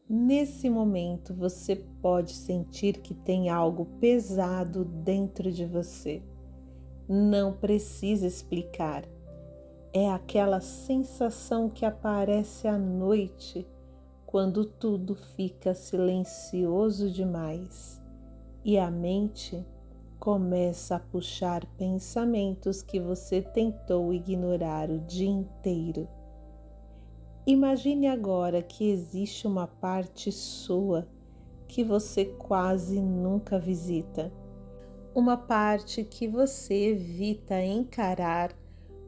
Nesse momento, você pode sentir que tem algo pesado dentro de você. Não precisa explicar. É aquela sensação que aparece à noite, quando tudo fica silencioso demais e a mente começa a puxar pensamentos que você tentou ignorar o dia inteiro. Imagine agora que existe uma parte sua que você quase nunca visita, uma parte que você evita encarar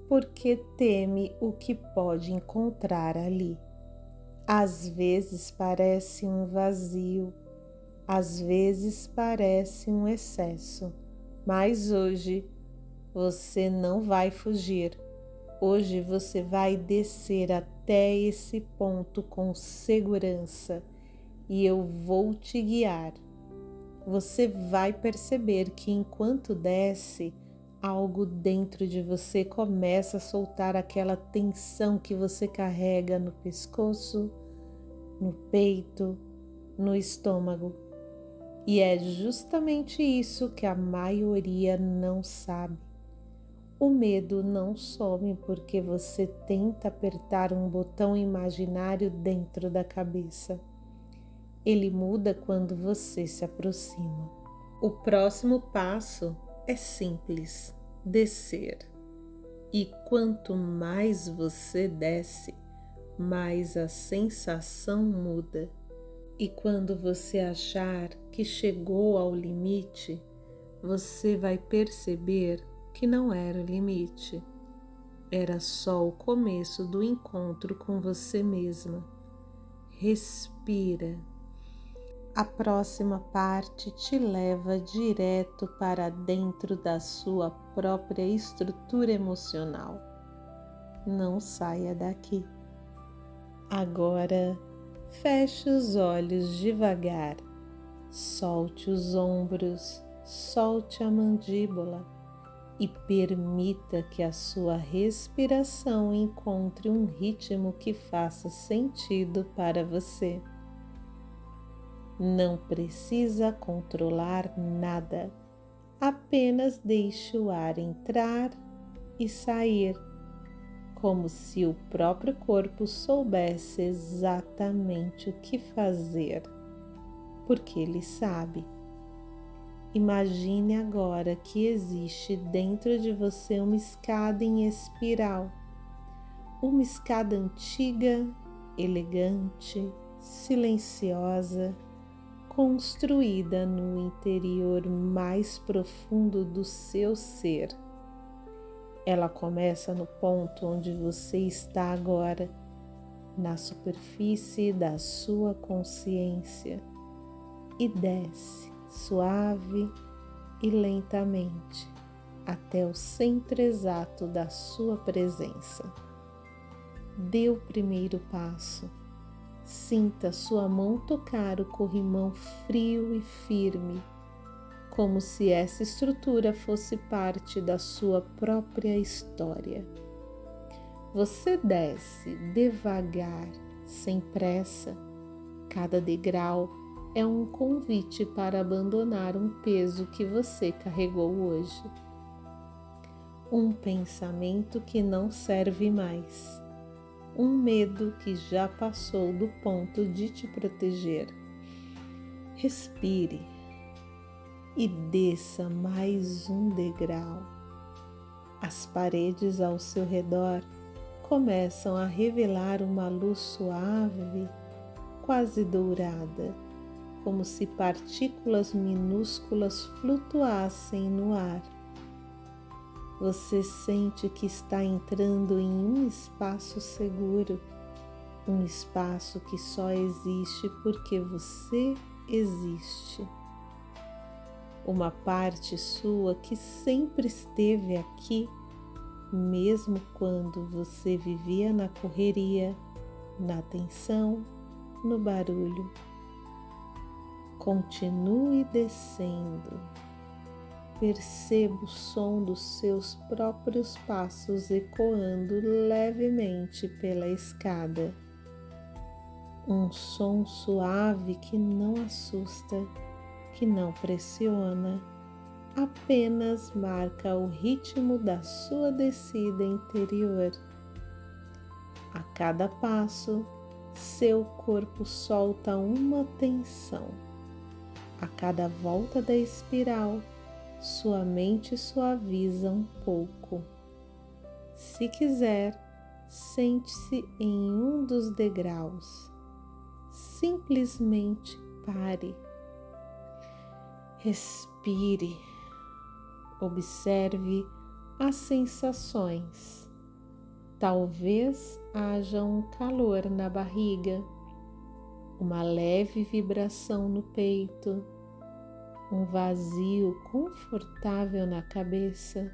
porque teme o que pode encontrar ali. Às vezes parece um vazio, às vezes parece um excesso, mas hoje você não vai fugir. Hoje você vai descer até esse ponto com segurança e eu vou te guiar. Você vai perceber que enquanto desce, algo dentro de você começa a soltar aquela tensão que você carrega no pescoço, no peito, no estômago. E é justamente isso que a maioria não sabe. O medo não some porque você tenta apertar um botão imaginário dentro da cabeça. Ele muda quando você se aproxima. O próximo passo é simples: descer. E quanto mais você desce, mais a sensação muda. E quando você achar que chegou ao limite, você vai perceber que não era o limite. Era só o começo do encontro com você mesma. Respira. A próxima parte te leva direto para dentro da sua própria estrutura emocional. Não saia daqui. Agora, feche os olhos devagar. Solte os ombros, solte a mandíbula e permita que a sua respiração encontre um ritmo que faça sentido para você. Não precisa controlar nada, apenas deixe o ar entrar e sair, como se o próprio corpo soubesse exatamente o que fazer, porque ele sabe. Imagine agora que existe dentro de você uma escada em espiral, uma escada antiga, elegante, silenciosa, construída no interior mais profundo do seu ser. Ela começa no ponto onde você está agora, na superfície da sua consciência, e desce suave e lentamente até o centro exato da sua presença. Dê o primeiro passo. Sinta sua mão tocar o corrimão frio e firme, como se essa estrutura fosse parte da sua própria história. Você desce devagar, sem pressa. Cada degrau é um convite para abandonar um peso que você carregou hoje. Um pensamento que não serve mais. Um medo que já passou do ponto de te proteger. Respire e desça mais um degrau. As paredes ao seu redor começam a revelar uma luz suave, quase dourada, como se partículas minúsculas flutuassem no ar. Você sente que está entrando em um espaço seguro, um espaço que só existe porque você existe. Uma parte sua que sempre esteve aqui, mesmo quando você vivia na correria, na tensão, no barulho. Continue descendo. Perceba o som dos seus próprios passos ecoando levemente pela escada. um som suave que não assusta, que não pressiona, apenas marca o ritmo da sua descida interior. A cada passo, seu corpo solta uma tensão. A cada volta da espiral, sua mente suaviza um pouco. Se quiser, sente-se em um dos degraus. Simplesmente pare. Respire. Observe as sensações. Talvez haja um calor na barriga, uma leve vibração no peito, um vazio confortável na cabeça.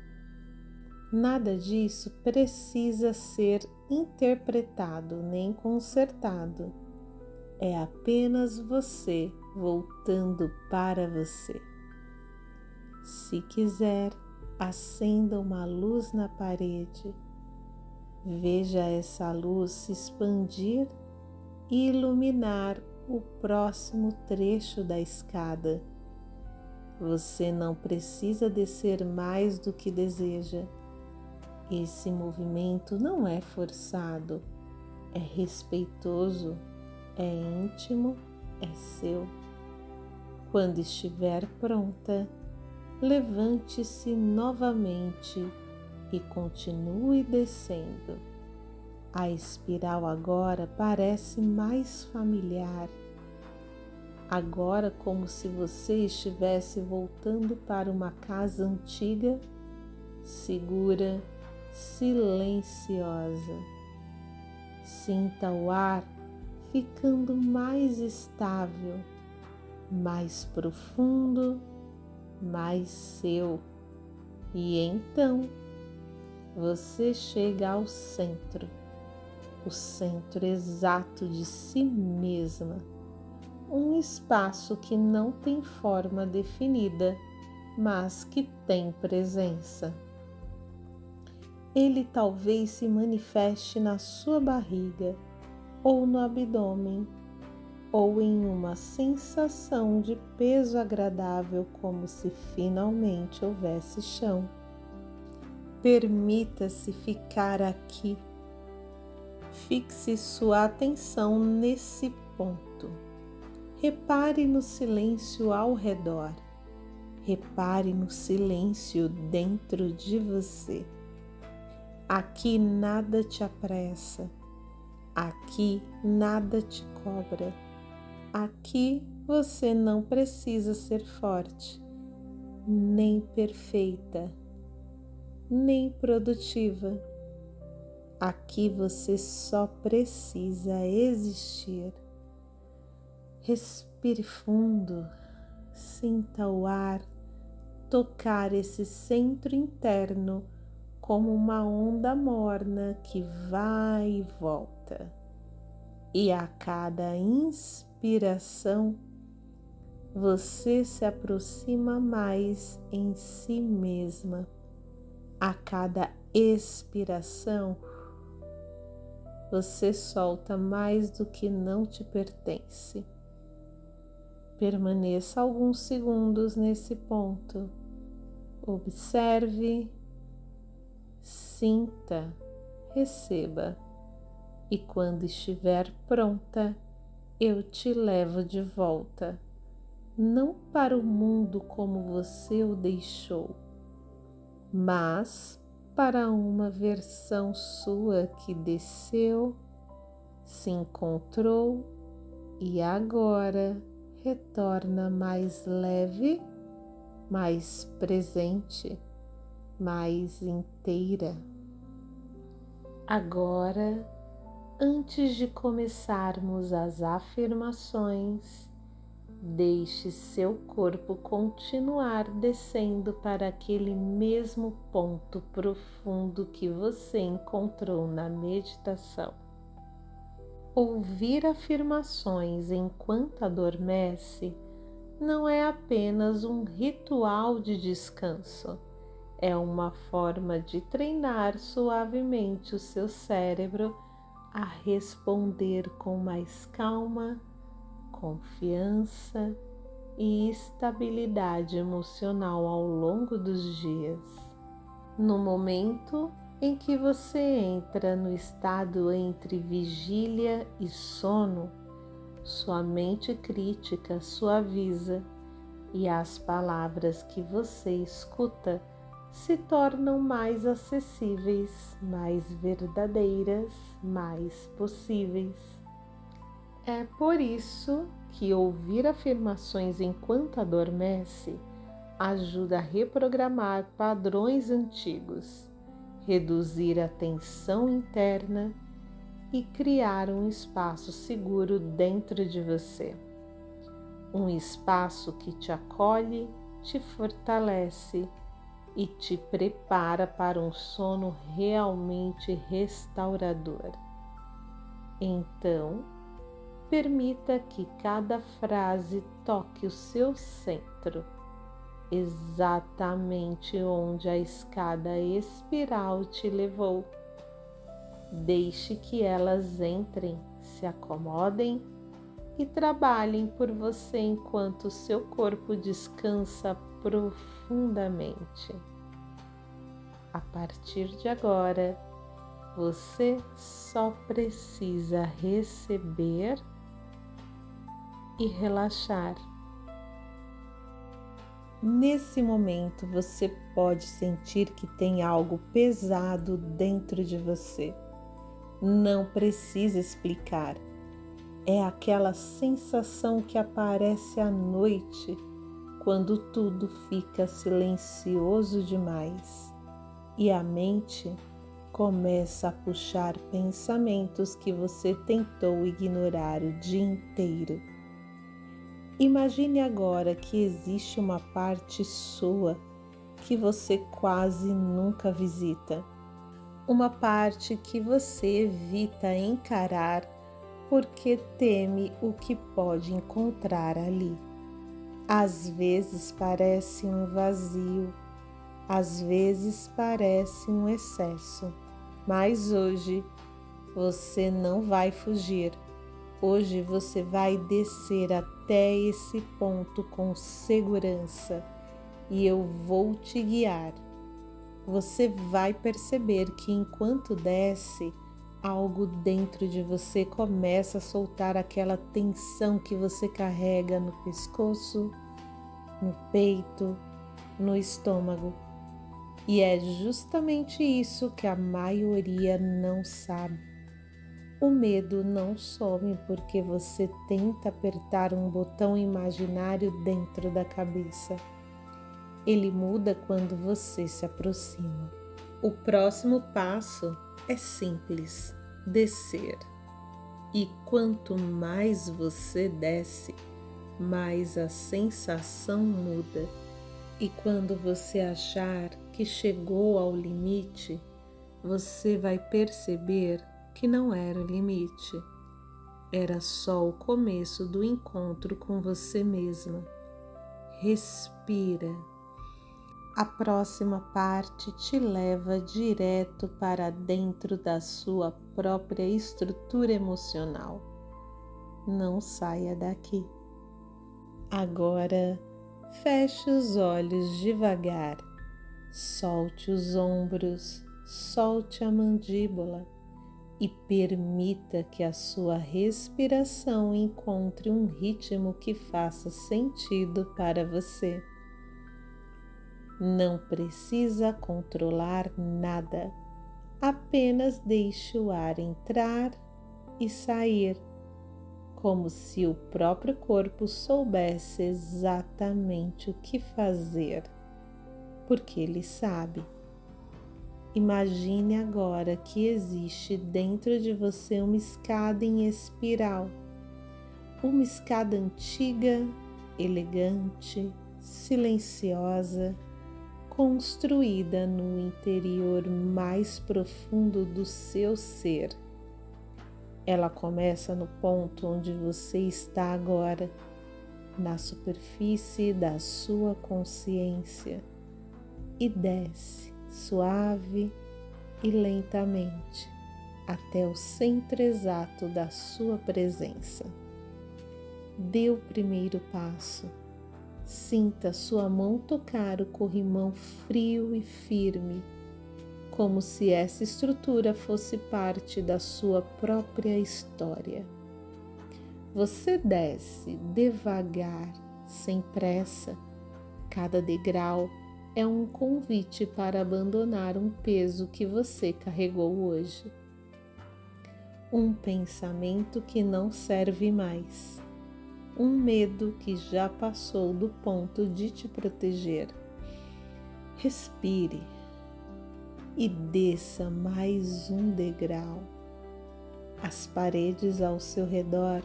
Nada disso precisa ser interpretado nem consertado. É apenas você voltando para você. Se quiser, acenda uma luz na parede. Veja essa luz se expandir e iluminar o próximo trecho da escada. Você não precisa descer mais do que deseja. Esse movimento não é forçado, é respeitoso, é íntimo, é seu. Quando estiver pronta, levante-se novamente e continue descendo. A espiral agora parece mais familiar. Agora, como se você estivesse voltando para uma casa antiga, segura, silenciosa. Sinta o ar ficando mais estável, mais profundo, mais seu. E então, você chega ao centro, o centro exato de si mesma, um espaço que não tem forma definida, mas que tem presença. Ele talvez se manifeste na sua barriga, ou no abdômen, ou em uma sensação de peso agradável, como se finalmente houvesse chão. Permita-se ficar aqui. Fixe sua atenção nesse ponto. Repare no silêncio ao redor. Repare no silêncio dentro de você. Aqui nada te apressa. Aqui nada te cobra. Aqui você não precisa ser forte, nem perfeita, nem produtiva. Aqui você só precisa existir. Respire fundo, sinta o ar tocar esse centro interno como uma onda morna que vai e volta. E a cada inspiração, você se aproxima mais em si mesma. A cada expiração, você solta mais do que não te pertence. Permaneça alguns segundos nesse ponto. Observe, sinta, receba. E quando estiver pronta, eu te levo de volta, não para o mundo como você o deixou, mas para uma versão sua que desceu, se encontrou e agora retorna mais leve, mais presente, mais inteira. Agora, antes de começarmos as afirmações, deixe seu corpo continuar descendo para aquele mesmo ponto profundo que você encontrou na meditação. Ouvir afirmações enquanto adormece não é apenas um ritual de descanso, é uma forma de treinar suavemente o seu cérebro a responder com mais calma, confiança e estabilidade emocional ao longo dos dias. No momento em que você entra no estado entre vigília e sono, sua mente crítica suaviza e as palavras que você escuta se tornam mais acessíveis, mais verdadeiras, mais possíveis. É por isso que ouvir afirmações enquanto adormece ajuda a reprogramar padrões antigos, reduzir a tensão interna e criar um espaço seguro dentro de você. Um espaço que te acolhe, te fortalece e te prepara para um sono realmente restaurador. Então, permita que cada frase toque o seu centro, exatamente onde a escada espiral te levou. Deixe que elas entrem, se acomodem e trabalhem por você enquanto seu corpo descansa profundamente. A partir de agora, você só precisa receber e relaxar. Nesse momento, você pode sentir que tem algo pesado dentro de você. Não precisa explicar. É aquela sensação que aparece à noite, quando tudo fica silencioso demais e a mente começa a puxar pensamentos que você tentou ignorar o dia inteiro. Imagine agora que existe uma parte sua que você quase nunca visita, uma parte que você evita encarar porque teme o que pode encontrar ali. Às vezes parece um vazio, às vezes parece um excesso, mas hoje você não vai fugir. Hoje você vai descer até esse ponto com segurança e eu vou te guiar. Você vai perceber que enquanto desce, algo dentro de você começa a soltar aquela tensão que você carrega no pescoço, no peito, no estômago. E é justamente isso que a maioria não sabe. O medo não some porque você tenta apertar um botão imaginário dentro da cabeça. Ele muda quando você se aproxima. O próximo passo é simples: descer. E quanto mais você desce, mais a sensação muda. E quando você achar que chegou ao limite, você vai perceber que não era o limite. Era só o começo do encontro com você mesma. Respira. A próxima parte te leva direto para dentro da sua própria estrutura emocional. Não saia daqui. Agora, feche os olhos devagar. Solte os ombros, solte a mandíbula e permita que a sua respiração encontre um ritmo que faça sentido para você. Não precisa controlar nada, apenas deixe o ar entrar e sair, como se o próprio corpo soubesse exatamente o que fazer, porque ele sabe. Imagine agora que existe dentro de você uma escada em espiral, uma escada antiga, elegante, silenciosa, construída no interior mais profundo do seu ser. Ela começa no ponto onde você está agora, na superfície da sua consciência, e desce suave e lentamente, até o centro exato da sua presença. Dê o primeiro passo. Sinta sua mão tocar o corrimão frio e firme, como se essa estrutura fosse parte da sua própria história. Você desce devagar, sem pressa. Cada degrau é um convite para abandonar um peso que você carregou hoje. Um pensamento que não serve mais. Um medo que já passou do ponto de te proteger. Respire e desça mais um degrau. As paredes ao seu redor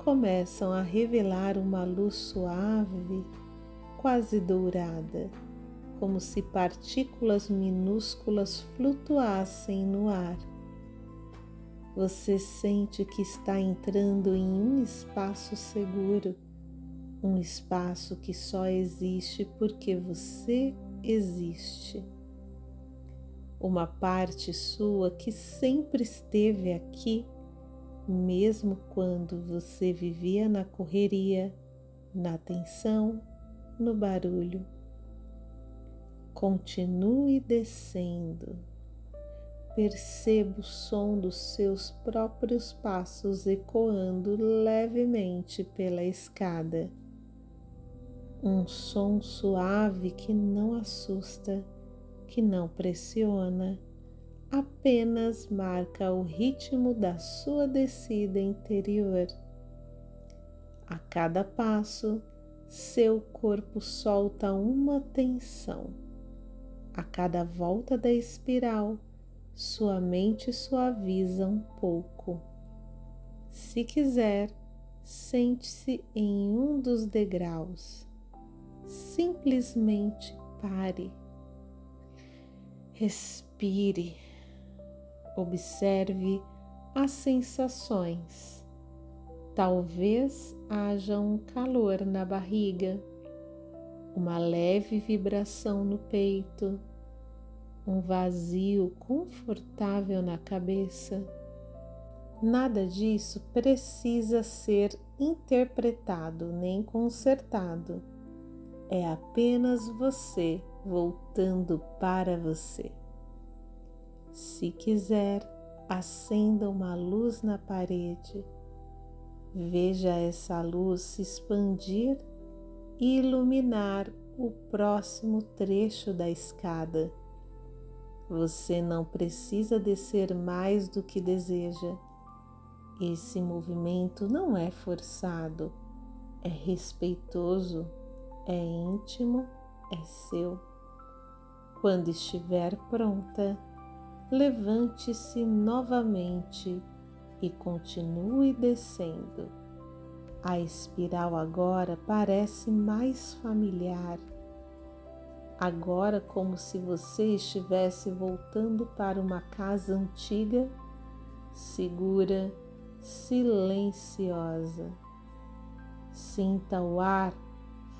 começam a revelar uma luz suave, quase dourada, como se partículas minúsculas flutuassem no ar. Você sente que está entrando em um espaço seguro, um espaço que só existe porque você existe. Uma parte sua que sempre esteve aqui, mesmo quando você vivia na correria, na tensão, no barulho. Continue descendo. Perceba o som dos seus próprios passos ecoando levemente pela escada. Um som suave que não assusta, que não pressiona, apenas marca o ritmo da sua descida interior. A cada passo, seu corpo solta uma tensão. A cada volta da espiral, sua mente suaviza um pouco. Se quiser, sente-se em um dos degraus. Simplesmente pare. Respire. Observe as sensações. Talvez haja um calor na barriga, uma leve vibração no peito, um vazio confortável na cabeça. Nada disso precisa ser interpretado nem consertado. É apenas você voltando para você. Se quiser, acenda uma luz na parede. Veja essa luz se expandir e iluminar o próximo trecho da escada. Você não precisa descer mais do que deseja. Esse movimento não é forçado, é respeitoso, é íntimo, é seu. Quando estiver pronta, levante-se novamente e continue descendo. A espiral agora parece mais familiar. Agora, como se você estivesse voltando para uma casa antiga, segura, silenciosa. Sinta o ar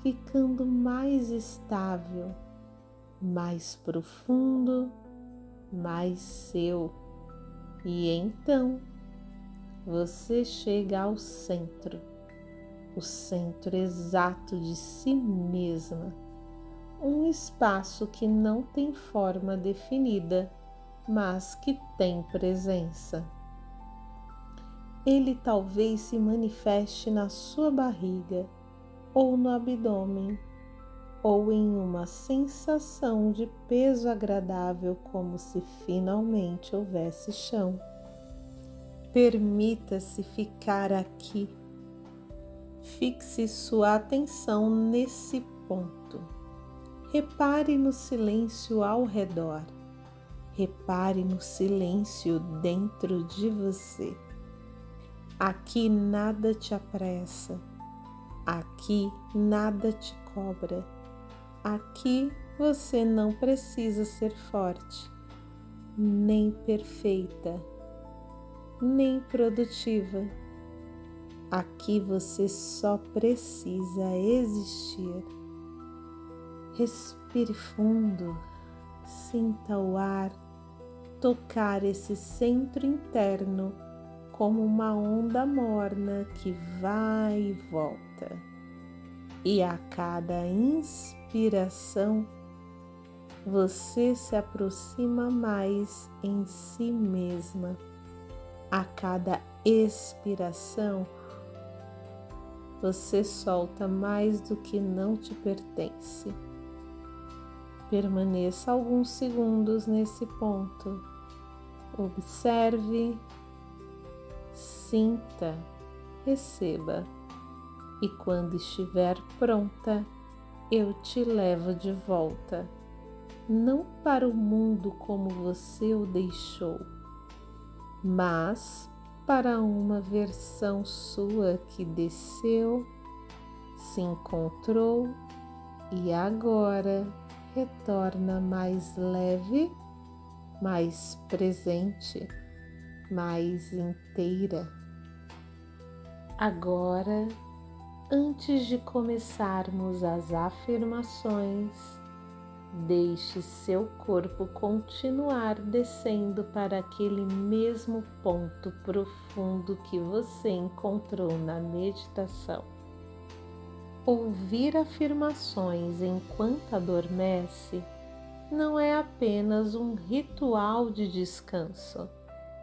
ficando mais estável, mais profundo, mais seu. E então, você chega ao centro, o centro exato de si mesma. Um espaço que não tem forma definida, mas que tem presença. Ele talvez se manifeste na sua barriga, ou no abdômen, ou em uma sensação de peso agradável, como se finalmente houvesse chão. Permita-se ficar aqui. Fixe sua atenção nesse ponto. Repare no silêncio ao redor. Repare no silêncio dentro de você. Aqui nada te apressa. Aqui nada te cobra. Aqui você não precisa ser forte, nem perfeita, nem produtiva. Aqui você só precisa existir. Respire fundo, sinta o ar, tocar esse centro interno como uma onda morna que vai e volta. E a cada inspiração, você se aproxima mais em si mesma. A cada expiração, você solta mais do que não te pertence. Permaneça alguns segundos nesse ponto. Observe, sinta, receba. E quando estiver pronta, eu te levo de volta. Não para o mundo como você o deixou, mas para uma versão sua que desceu, se encontrou e agora retorna mais leve, mais presente, mais inteira. Agora, antes de começarmos as afirmações, deixe seu corpo continuar descendo para aquele mesmo ponto profundo que você encontrou na meditação. Ouvir afirmações enquanto adormece não é apenas um ritual de descanso,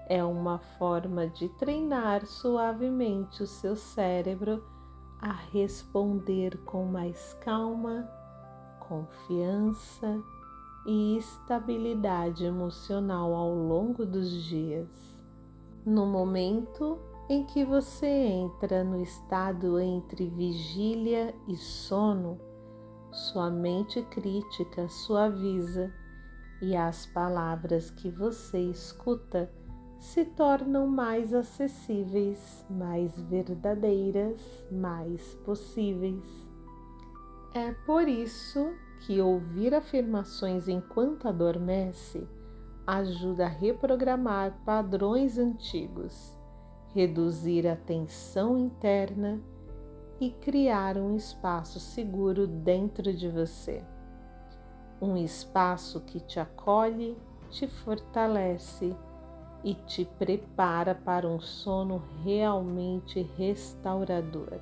é uma forma de treinar suavemente o seu cérebro a responder com mais calma, confiança e estabilidade emocional ao longo dos dias. No momento em que você entra no estado entre vigília e sono, sua mente crítica suaviza e as palavras que você escuta se tornam mais acessíveis, mais verdadeiras, mais possíveis. É por isso que ouvir afirmações enquanto adormece ajuda a reprogramar padrões antigos, reduzir a tensão interna e criar um espaço seguro dentro de você. Um espaço que te acolhe, te fortalece e te prepara para um sono realmente restaurador.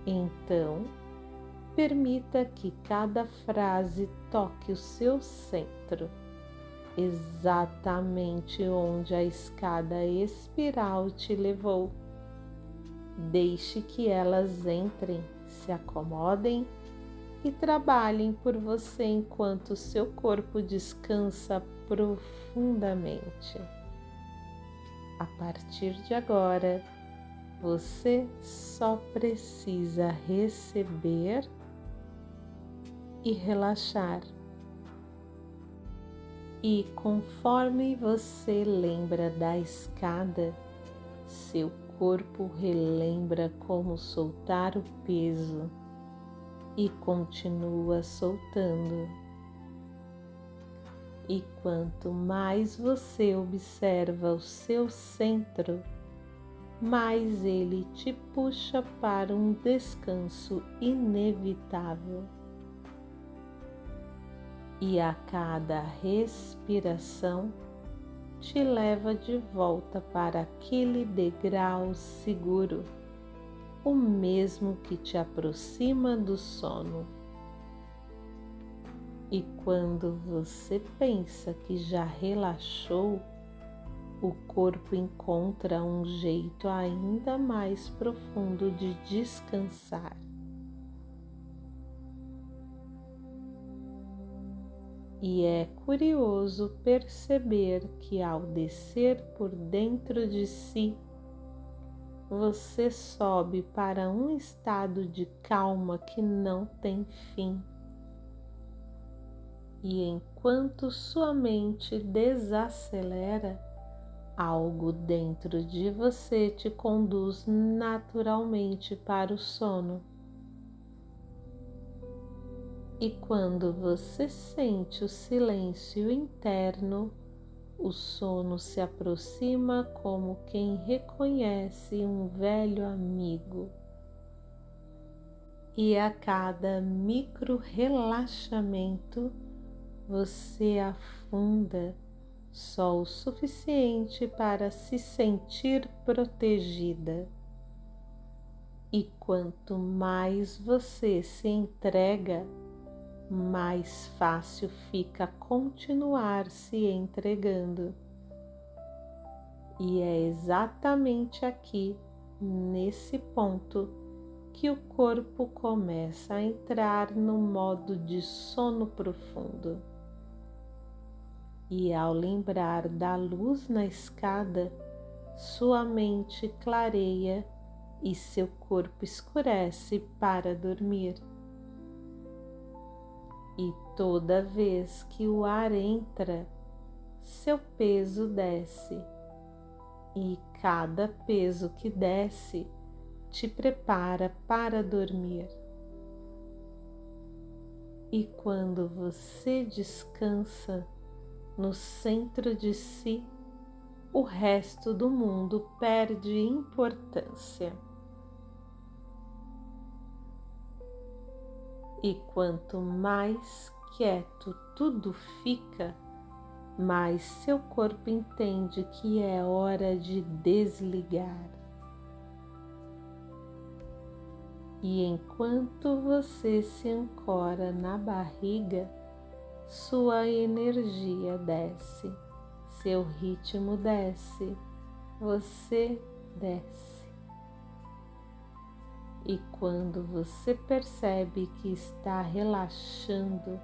Então, permita que cada frase toque o seu centro, exatamente onde a escada espiral te levou. Deixe que elas entrem, se acomodem e trabalhem por você enquanto seu corpo descansa profundamente. A partir de agora, você só precisa receber e relaxar. E conforme você lembra da escada, seu corpo relembra como soltar o peso e continua soltando. E quanto mais você observa o seu centro, mais ele te puxa para um descanso inevitável. E a cada respiração te leva de volta para aquele degrau seguro, o mesmo que te aproxima do sono. E quando você pensa que já relaxou, o corpo encontra um jeito ainda mais profundo de descansar. E é curioso perceber que ao descer por dentro de si, você sobe para um estado de calma que não tem fim. E enquanto sua mente desacelera, algo dentro de você te conduz naturalmente para o sono. E quando você sente o silêncio interno, o sono se aproxima como quem reconhece um velho amigo. E a cada micro relaxamento, você afunda, só o suficiente para se sentir protegida. E quanto mais você se entrega, mais fácil fica continuar se entregando. E é exatamente aqui, nesse ponto, que o corpo começa a entrar no modo de sono profundo. E ao lembrar da luz na escada, sua mente clareia e seu corpo escurece para dormir. E toda vez que o ar entra, seu peso desce. E cada peso que desce te prepara para dormir. E quando você descansa no centro de si, o resto do mundo perde importância. E quanto mais quieto tudo fica, mais seu corpo entende que é hora de desligar. E enquanto você se ancora na barriga, sua energia desce, seu ritmo desce, você desce. E quando você percebe que está relaxando,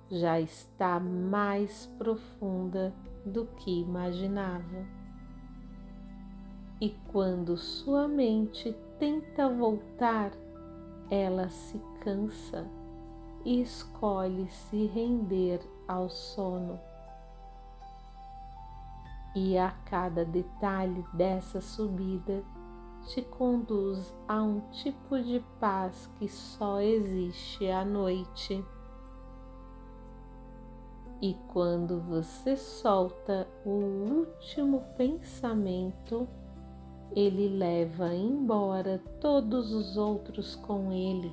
já está mais profunda do que imaginava. E quando sua mente tenta voltar, ela se cansa e escolhe se render ao sono. E a cada detalhe dessa subida te conduz a um tipo de paz que só existe à noite. E quando você solta o último pensamento, ele leva embora todos os outros com ele.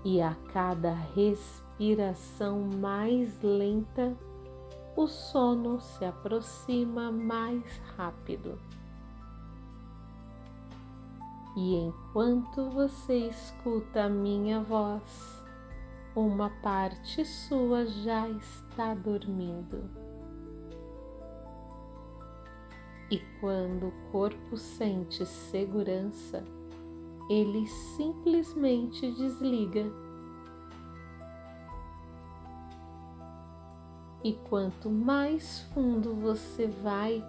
E a cada respiração mais lenta, o sono se aproxima mais rápido. E enquanto você escuta a minha voz, uma parte sua já está dormindo. E quando o corpo sente segurança, ele simplesmente desliga. E quanto mais fundo você vai,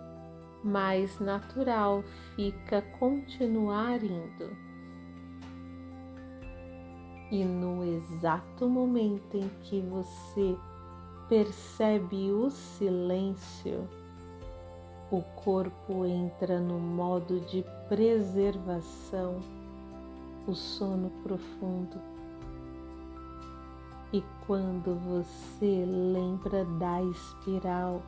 mais natural fica continuar indo. E no exato momento em que você percebe o silêncio, o corpo entra no modo de preservação, o sono profundo. E quando você lembra da espiral,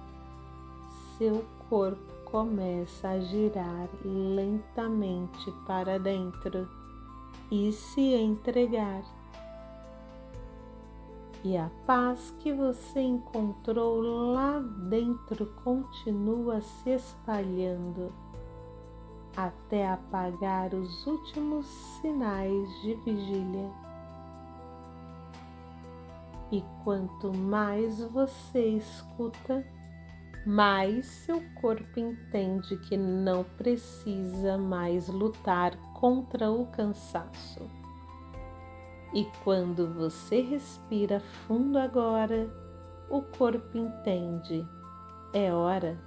seu corpo começa a girar lentamente para dentro e se entregar. E a paz que você encontrou lá dentro continua se espalhando até apagar os últimos sinais de vigília. E quanto mais você escuta, mais seu corpo entende que não precisa mais lutar contra o cansaço. E quando você respira fundo agora, o corpo entende, é hora.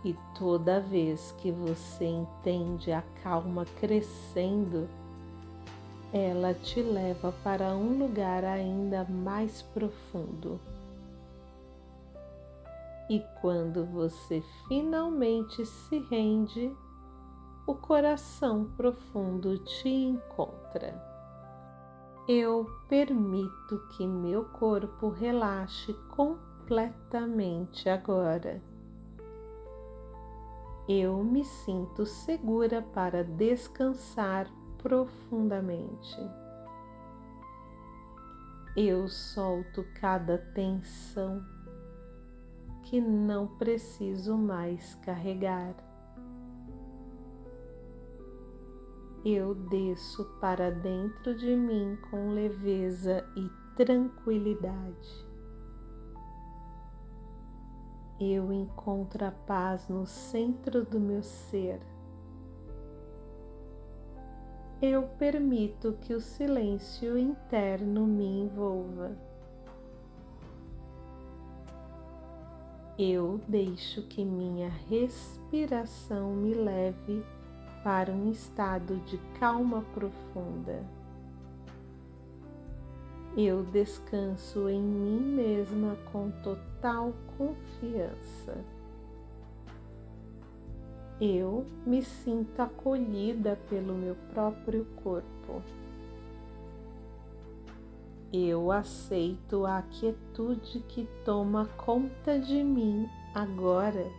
E toda vez que você entende a calma crescendo, ela te leva para um lugar ainda mais profundo. E quando você finalmente se rende, o coração profundo te encontra. Eu permito que meu corpo relaxe completamente agora. Eu me sinto segura para descansar profundamente. Eu solto cada tensão que não preciso mais carregar. Eu desço para dentro de mim com leveza e tranquilidade. Eu encontro a paz no centro do meu ser. Eu permito que o silêncio interno me envolva. Eu deixo que minha respiração me leve para um estado de calma profunda. Eu descanso em mim mesma com total confiança. Eu me sinto acolhida pelo meu próprio corpo. Eu aceito a quietude que toma conta de mim agora.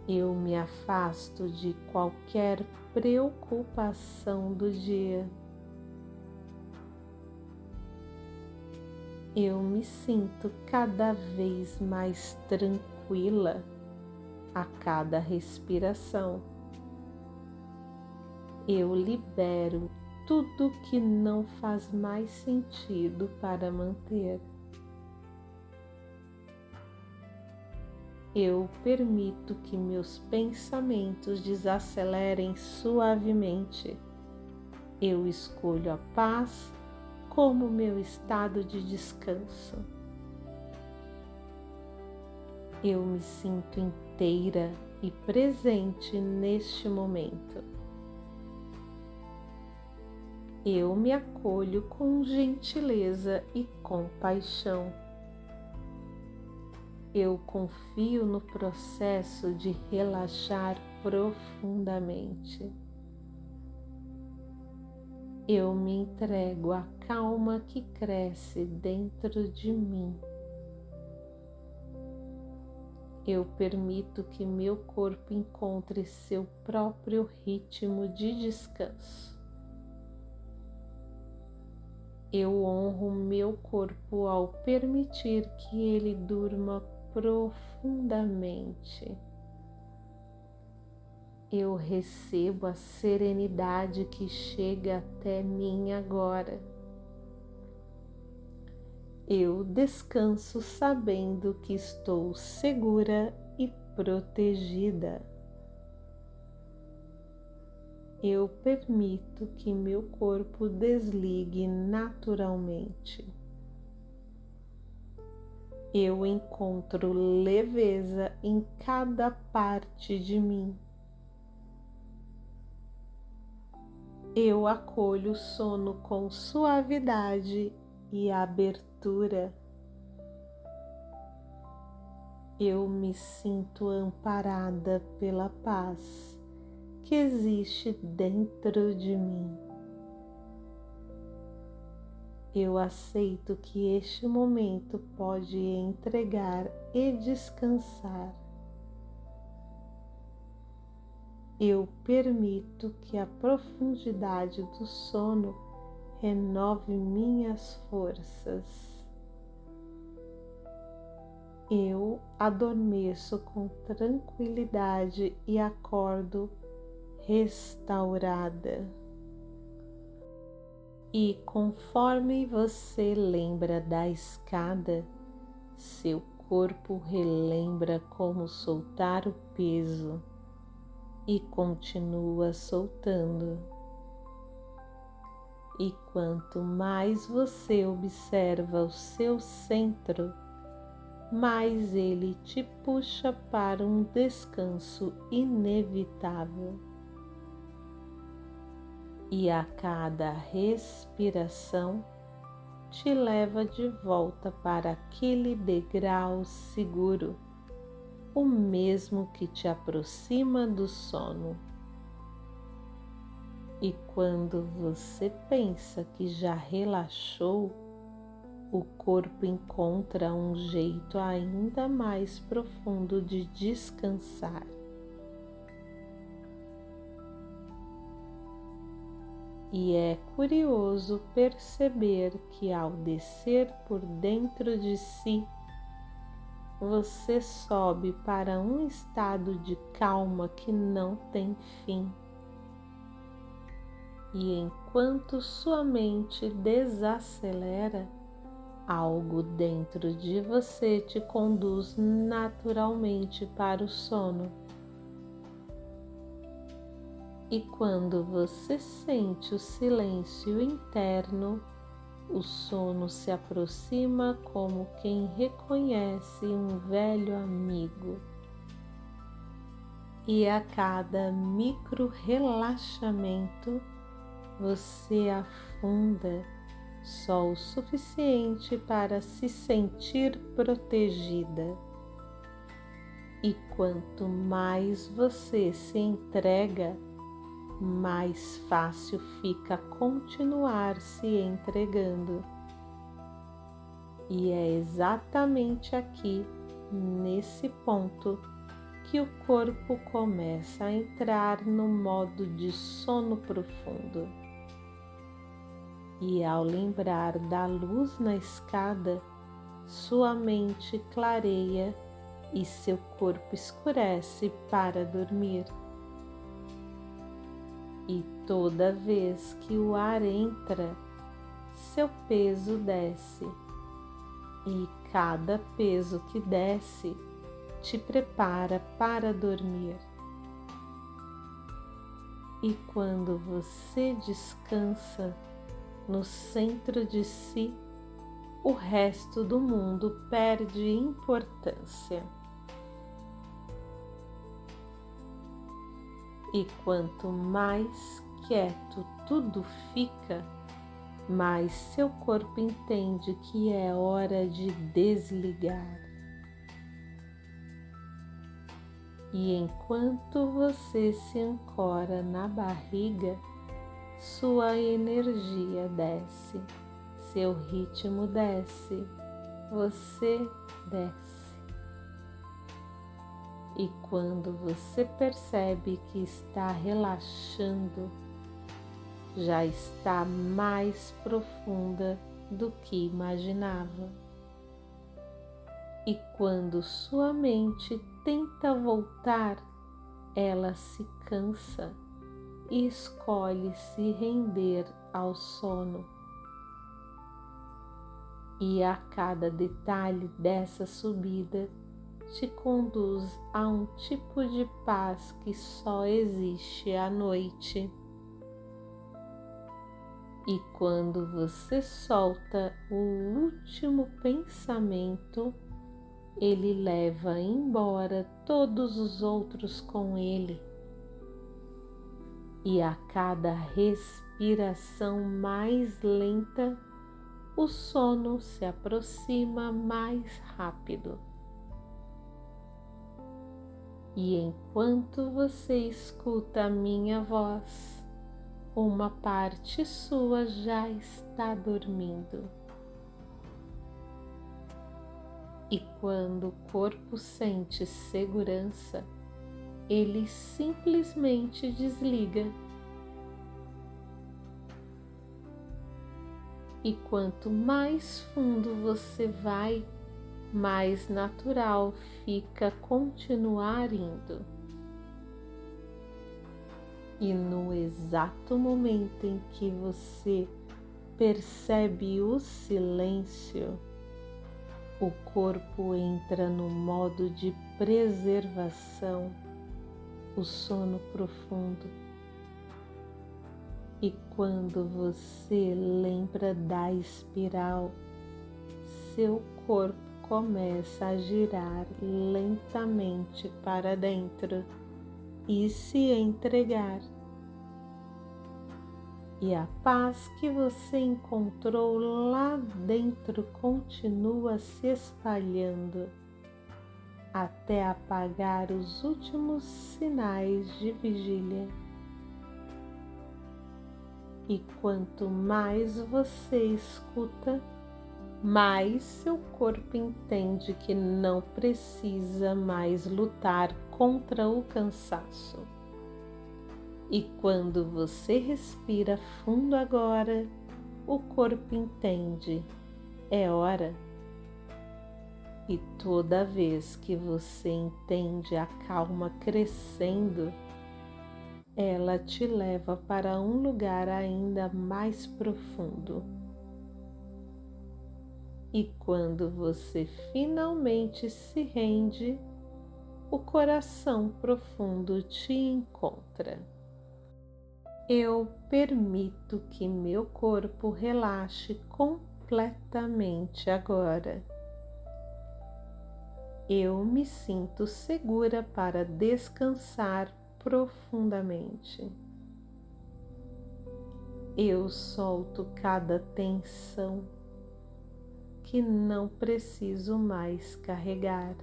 Eu me afasto de qualquer preocupação do dia. Eu me sinto cada vez mais tranquila a cada respiração. Eu libero tudo que não faz mais sentido para manter. Eu permito que meus pensamentos desacelerem suavemente. Eu escolho a paz como meu estado de descanso. Eu me sinto inteira e presente neste momento. Eu me acolho com gentileza e compaixão. Eu confio no processo de relaxar profundamente. Eu me entrego à calma que cresce dentro de mim. Eu permito que meu corpo encontre seu próprio ritmo de descanso. Eu honro meu corpo ao permitir que ele durma profundamente. Eu recebo a serenidade que chega até mim agora. Eu descanso sabendo que estou segura e protegida. Eu permito que meu corpo desligue naturalmente. Eu encontro leveza em cada parte de mim. Eu acolho o sono com suavidade e abertura. Eu me sinto amparada pela paz que existe dentro de mim. Eu aceito que este momento pode entregar e descansar. Eu permito que a profundidade do sono renove minhas forças. Eu adormeço com tranquilidade e acordo restaurada. E conforme você lembra da escada, seu corpo relembra como soltar o peso e continua soltando. E quanto mais você observa o seu centro, mais ele te puxa para um descanso inevitável. E a cada respiração te leva de volta para aquele degrau seguro, o mesmo que te aproxima do sono. E quando você pensa que já relaxou, o corpo encontra um jeito ainda mais profundo de descansar. E é curioso perceber que ao descer por dentro de si, você sobe para um estado de calma que não tem fim. E enquanto sua mente desacelera, algo dentro de você te conduz naturalmente para o sono. E quando você sente o silêncio interno, o sono se aproxima como quem reconhece um velho amigo. E a cada micro relaxamento, você afunda só o suficiente para se sentir protegida. E quanto mais você se entrega, mais fácil fica continuar se entregando. E é exatamente aqui, nesse ponto, que o corpo começa a entrar no modo de sono profundo. E ao lembrar da luz na escada, sua mente clareia e seu corpo escurece para dormir. E toda vez que o ar entra, seu peso desce. E cada peso que desce te prepara para dormir. E quando você descansa no centro de si, o resto do mundo perde importância. E quanto mais quieto tudo fica, mais seu corpo entende que é hora de desligar. E enquanto você se ancora na barriga, sua energia desce, seu ritmo desce, você desce. E quando você percebe que está relaxando, já está mais profunda do que imaginava. E quando sua mente tenta voltar, ela se cansa e escolhe se render ao sono. E a cada detalhe dessa subida te conduz a um tipo de paz que só existe à noite. E quando você solta o último pensamento, ele leva embora todos os outros com ele. E a cada respiração mais lenta, o sono se aproxima mais rápido. E enquanto você escuta a minha voz, uma parte sua já está dormindo. E quando o corpo sente segurança, ele simplesmente desliga. E quanto mais fundo você vai, mais natural fica continuar indo. E no exato momento em que você percebe o silêncio, o corpo entra no modo de preservação, o sono profundo. E quando você lembra da espiral, seu corpo começa a girar lentamente para dentro e se entregar. E a paz que você encontrou lá dentro continua se espalhando até apagar os últimos sinais de vigília. E quanto mais você escuta, mais seu corpo entende que não precisa mais lutar contra o cansaço. E quando você respira fundo agora, o corpo entende, é hora. E toda vez que você entende a calma crescendo, ela te leva para um lugar ainda mais profundo. E quando você finalmente se rende, o coração profundo te encontra. Eu permito que meu corpo relaxe completamente agora. Eu me sinto segura para descansar profundamente. Eu solto cada tensão que não preciso mais carregar.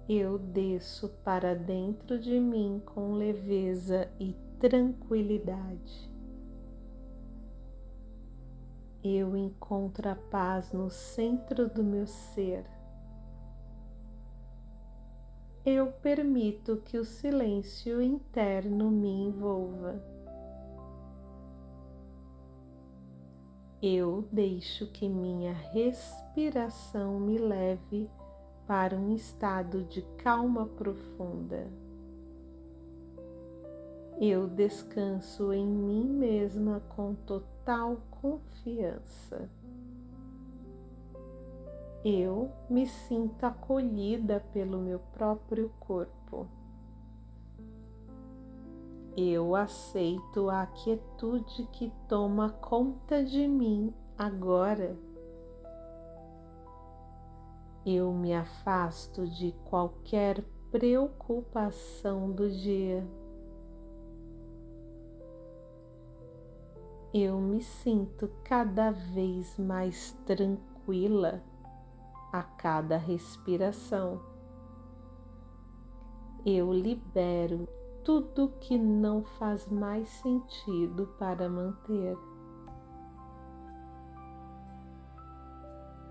Eu desço para dentro de mim com leveza e tranquilidade. Eu encontro a paz no centro do meu ser. Eu permito que o silêncio interno me envolva. Eu deixo que minha respiração me leve para um estado de calma profunda. Eu descanso em mim mesma com total confiança. Eu me sinto acolhida pelo meu próprio corpo. Eu aceito a quietude que toma conta de mim agora. Eu me afasto de qualquer preocupação do dia. Eu me sinto cada vez mais tranquila a cada respiração. Eu libero tudo que não faz mais sentido para manter.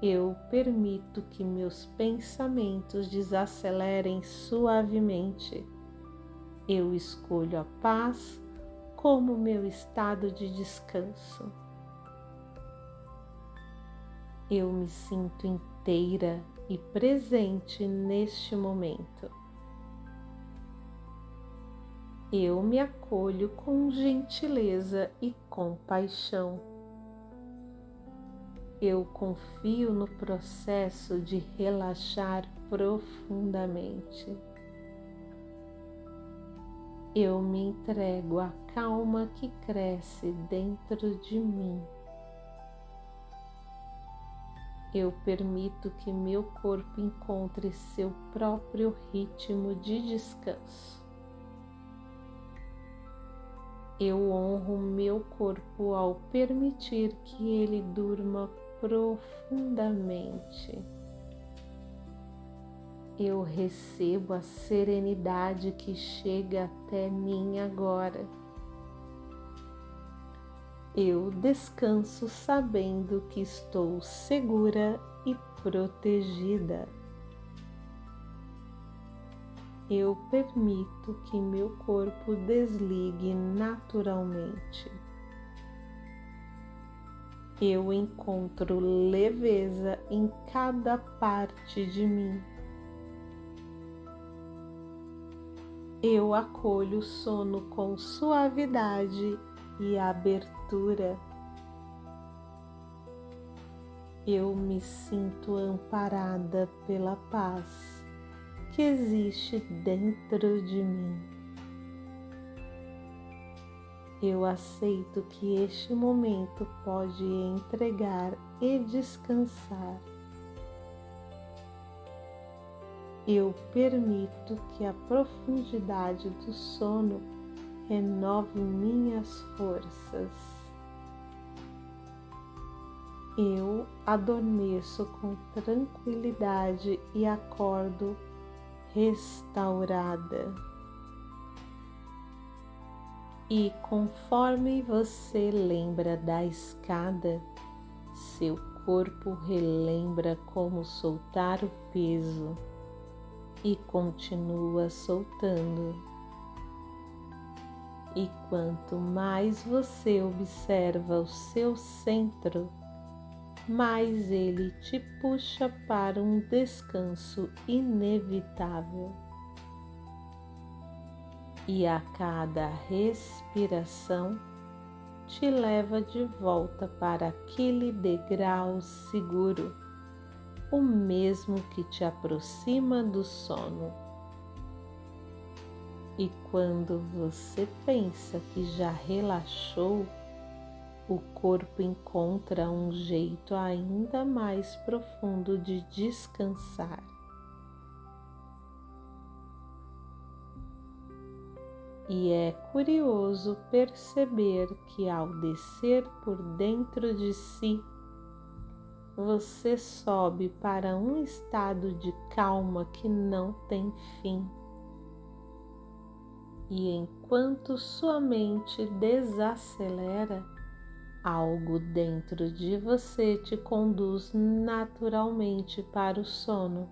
Eu permito que meus pensamentos desacelerem suavemente. Eu escolho a paz como meu estado de descanso. Eu me sinto inteira e presente neste momento. Eu me acolho com gentileza e compaixão. Eu confio no processo de relaxar profundamente. Eu me entrego à calma que cresce dentro de mim. Eu permito que meu corpo encontre seu próprio ritmo de descanso. Eu honro meu corpo ao permitir que ele durma profundamente. Eu recebo a serenidade que chega até mim agora. Eu descanso sabendo que estou segura e protegida. Eu permito que meu corpo desligue naturalmente. Eu encontro leveza em cada parte de mim. Eu acolho o sono com suavidade e abertura. Eu me sinto amparada pela paz que existe dentro de mim. Eu aceito que este momento pode entregar e descansar. Eu permito que a profundidade do sono renove minhas forças. Eu adormeço com tranquilidade e acordo restaurada. E conforme você lembra da escada, seu corpo relembra como soltar o peso. e continua soltando. E quanto mais você observa o seu centro, mais ele te puxa para um descanso inevitável. E a cada respiração te leva de volta para aquele degrau seguro, o mesmo que te aproxima do sono. E quando você pensa que já relaxou, o corpo encontra um jeito ainda mais profundo de descansar. E é curioso perceber que ao descer por dentro de si, você sobe para um estado de calma que não tem fim. E enquanto sua mente desacelera, algo dentro de você te conduz naturalmente para o sono.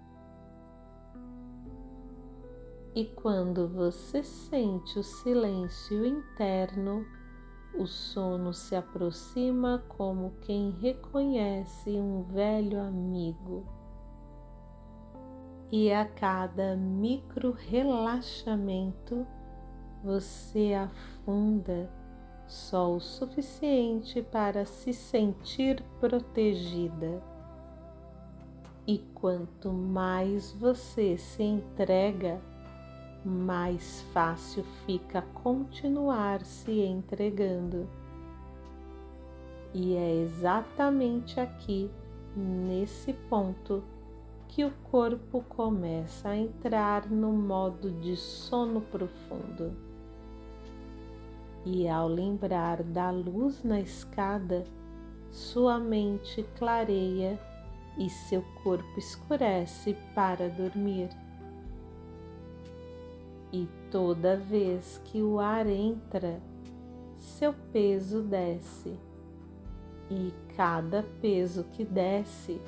E quando você sente o silêncio interno, o sono se aproxima como quem reconhece um velho amigo. E a cada micro relaxamento, você afunda só o suficiente para se sentir protegida. E quanto mais você se entrega, mais fácil fica continuar se entregando. E é exatamente aqui, nesse ponto, que o corpo começa a entrar no modo de sono profundo. E ao lembrar da luz na escada, sua mente clareia e seu corpo escurece para dormir. E toda vez que o ar entra, seu peso desce. E cada peso que desce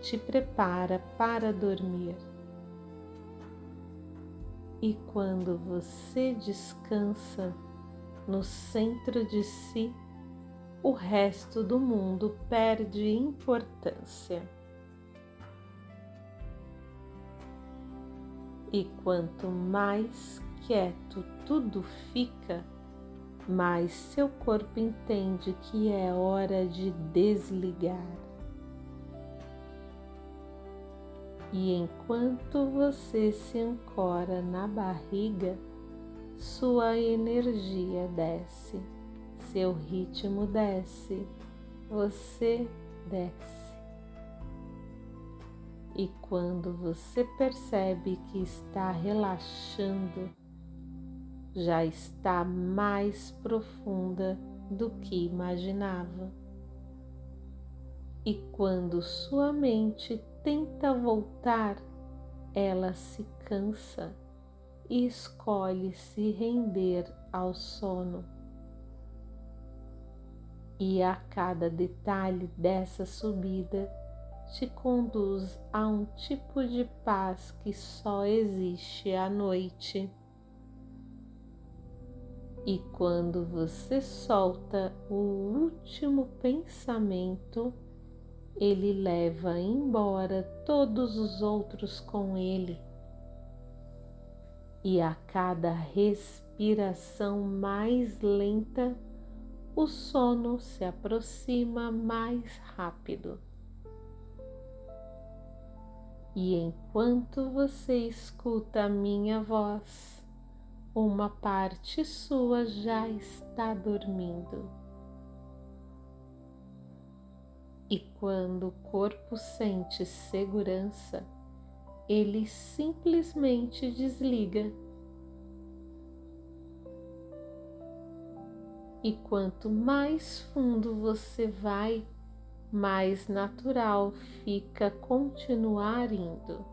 te prepara para dormir. E quando você descansa no centro de si, o resto do mundo perde importância. E quanto mais quieto tudo fica, mais seu corpo entende que é hora de desligar. E enquanto você se ancora na barriga, sua energia desce, seu ritmo desce, você desce. E quando você percebe que está relaxando, já está mais profunda do que imaginava. E quando sua mente tenta voltar, ela se cansa e escolhe se render ao sono. E a cada detalhe dessa subida te conduz a um tipo de paz que só existe à noite. E quando você solta o último pensamento, ele leva embora todos os outros com ele. E a cada respiração mais lenta, o sono se aproxima mais rápido. E enquanto você escuta a minha voz, uma parte sua já está dormindo. E quando o corpo sente segurança, ele simplesmente desliga. E quanto mais fundo você vai, mais natural fica continuar indo.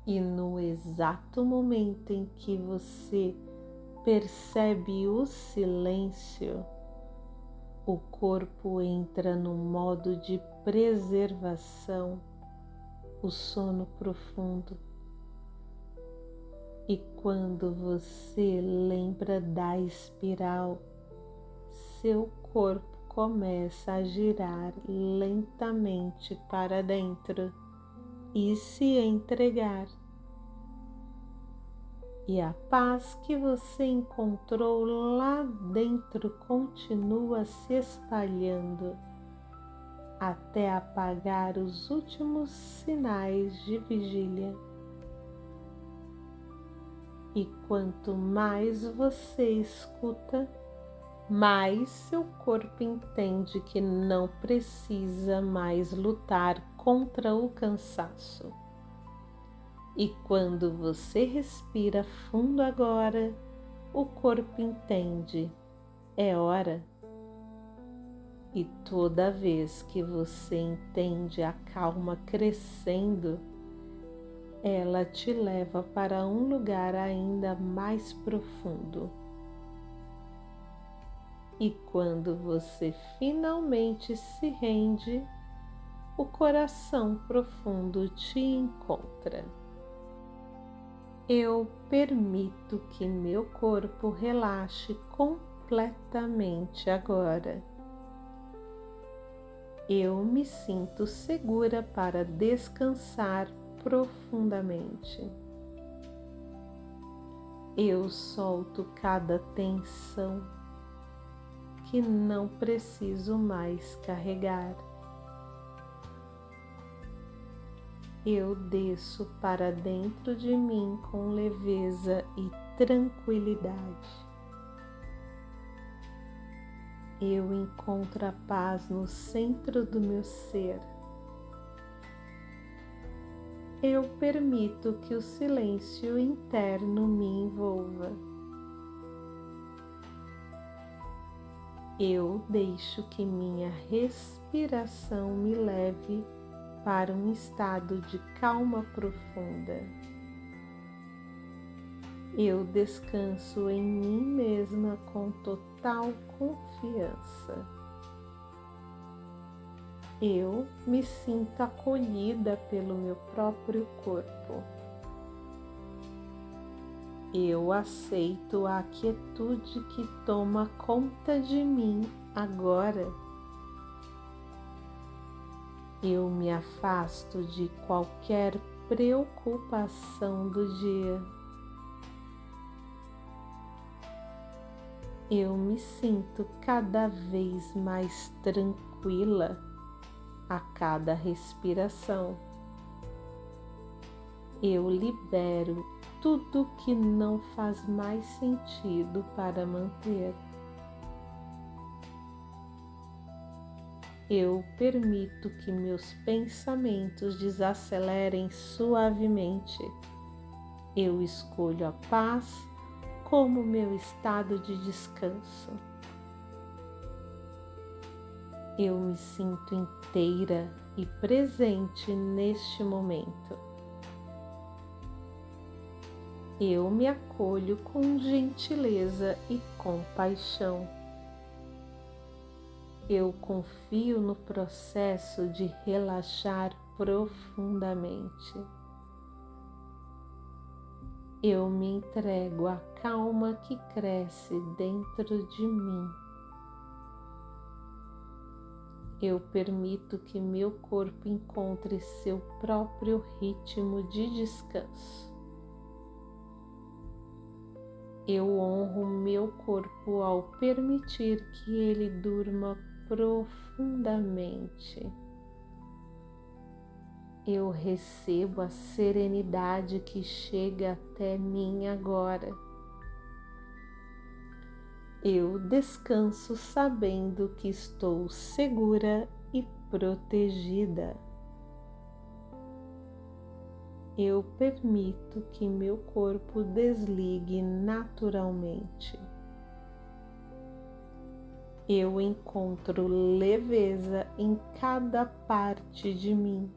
E no exato momento em que você percebe o silêncio, o corpo entra no modo de preservação o sono profundo. E quando você lembra da espiral, seu corpo começa a girar lentamente para dentro e se entregar. E a paz que você encontrou lá dentro continua se espalhando até apagar os últimos sinais de vigília. E quanto mais você escuta, mais seu corpo entende que não precisa mais lutar contra o cansaço. E quando você respira fundo agora, o corpo entende, é hora. E toda vez que você entende a calma crescendo, ela te leva para um lugar ainda mais profundo. E quando você finalmente se rende, o coração profundo te encontra. Eu permito que meu corpo relaxe completamente agora. Eu me sinto segura para descansar profundamente. Eu solto cada tensão que não preciso mais carregar. Eu desço para dentro de mim com leveza e tranquilidade. Eu encontro a paz no centro do meu ser. Eu permito que o silêncio interno me envolva. Eu deixo que minha respiração me leve para um estado de calma profunda. Eu descanso em mim mesma com total confiança. Eu me sinto acolhida pelo meu próprio corpo. Eu aceito a quietude que toma conta de mim agora. Eu me afasto de qualquer preocupação do dia. Eu me sinto cada vez mais tranquila a cada respiração. Eu libero tudo que não faz mais sentido para manter. Eu permito que meus pensamentos desacelerem suavemente. Eu escolho a paz como meu estado de descanso. Eu me sinto inteira e presente neste momento. Eu me acolho com gentileza e compaixão. Eu confio no processo de relaxar profundamente. Eu me entrego à calma que cresce dentro de mim. Eu permito que meu corpo encontre seu próprio ritmo de descanso. Eu honro meu corpo ao permitir que ele durma profundamente. Eu recebo a serenidade que chega até mim agora. Eu descanso sabendo que estou segura e protegida. Eu permito que meu corpo desligue naturalmente. Eu encontro leveza em cada parte de mim.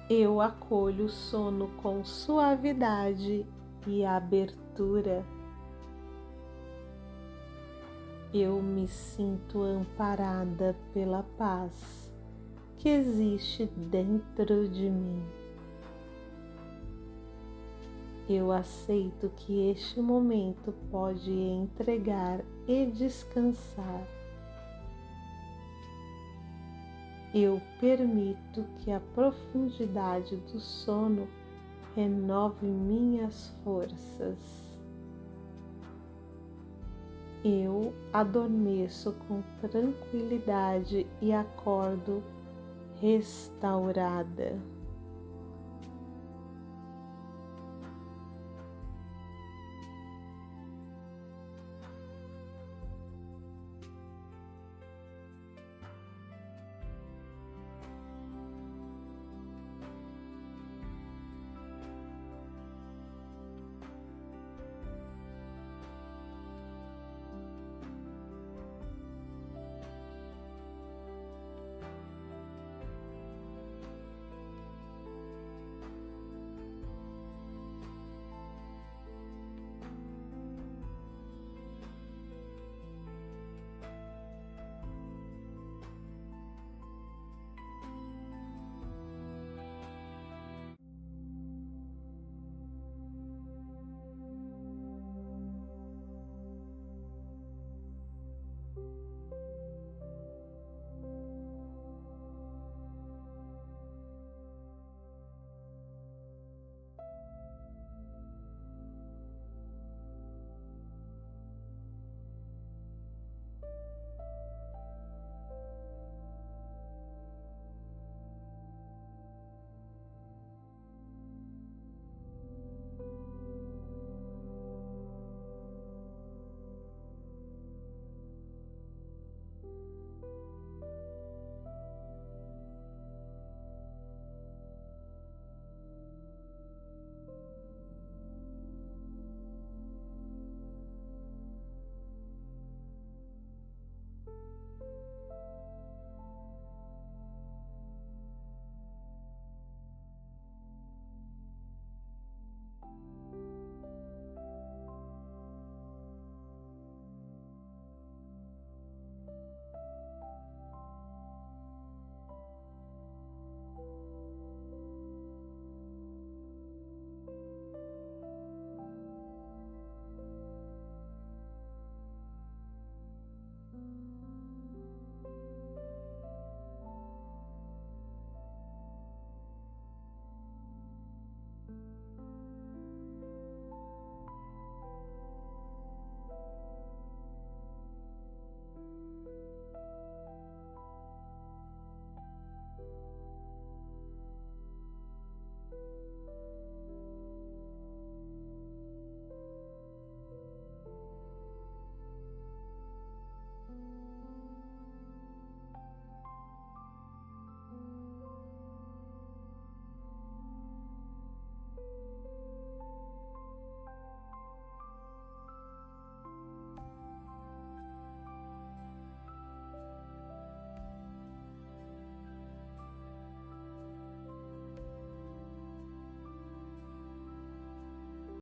Eu acolho o sono com suavidade e abertura. Eu me sinto amparada pela paz. que existe dentro de mim. Eu aceito que este momento pode entregar e descansar. Eu permito que a profundidade do sono renove minhas forças. Eu adormeço com tranquilidade e acordo restaurada.